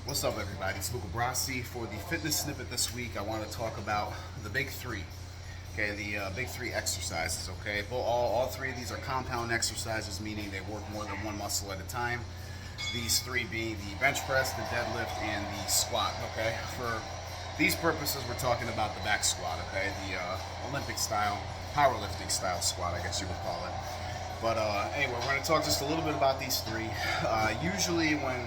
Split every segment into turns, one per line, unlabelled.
What's up, everybody? It's Luca Brasi. For the fitness snippet this week, I want to talk about the big three. Okay, the big three exercises. Okay, well, all three of these are compound exercises, meaning they work more than one muscle at a time. These three being the bench press, the deadlift, and the squat. Okay, for these purposes, we're talking about the back squat. Okay, the Olympic style, powerlifting style squat, I guess you would call it. But anyway, we're going to talk just a little bit about these three. Usually when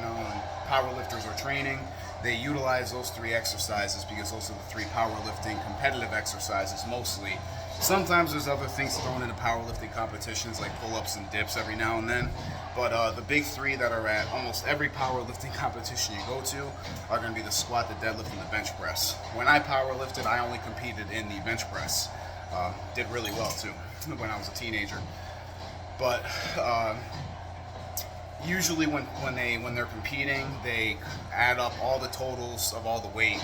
powerlifters are training, they utilize those three exercises because those are the three powerlifting competitive exercises mostly. Sometimes there's other things thrown into powerlifting competitions like pull-ups and dips every now and then. But the big three that are at almost every powerlifting competition you go to are going to be the squat, the deadlift, and the bench press. When I powerlifted, I only competed in the bench press. Did really well too when I was a teenager. But usually when they're competing, they add up all the totals of all the weight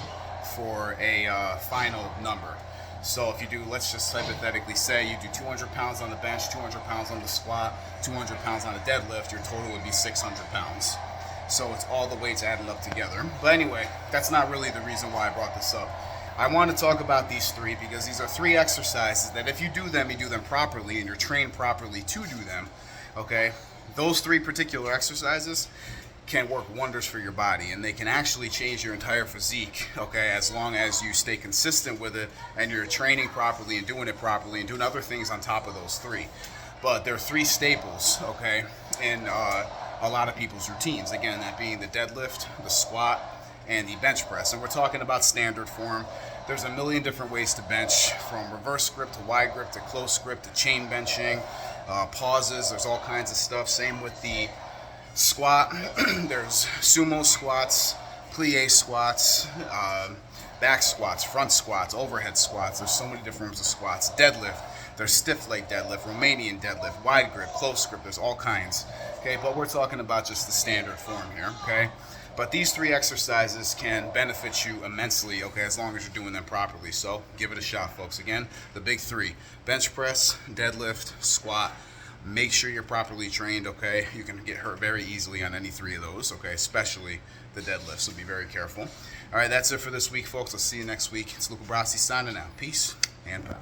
for a final number. So if you do, let's just hypothetically say you do 200 pounds on the bench, 200 pounds on the squat, 200 pounds on the deadlift, your total would be 600 pounds. So it's all the weights added up together. But anyway, that's not really the reason why I brought this up. I want to talk about these three because these are three exercises that if you do them properly and you're trained properly to do them, okay, those three particular exercises can work wonders for your body, and they can actually change your entire physique, okay, as long as you stay consistent with it and you're training properly and doing it properly and doing other things on top of those three. But there are three staples, okay, in a lot of people's routines. Again, that being the deadlift, the squat, and the bench press. And we're talking about standard form. There's a million different ways to bench, from reverse grip to wide grip to close grip to chain benching, pauses. There's all kinds of stuff. Same with the squat. There's sumo squats, plie squats, back squats, front squats, overhead squats. There's so many different forms of squats. Deadlift. There's stiff leg deadlift, Romanian deadlift, wide grip, close grip. There's all kinds. Okay, but we're talking about just the standard form here. Okay. But these three exercises can benefit you immensely, okay, as long as you're doing them properly. So give it a shot, folks. Again, the big three: bench press, deadlift, squat. Make sure you're properly trained, okay? You can get hurt very easily on any three of those, okay, especially the deadlift, so be very careful. All right, that's it for this week, folks. I'll see you next week. It's Luca Brasi signing out. Peace and power.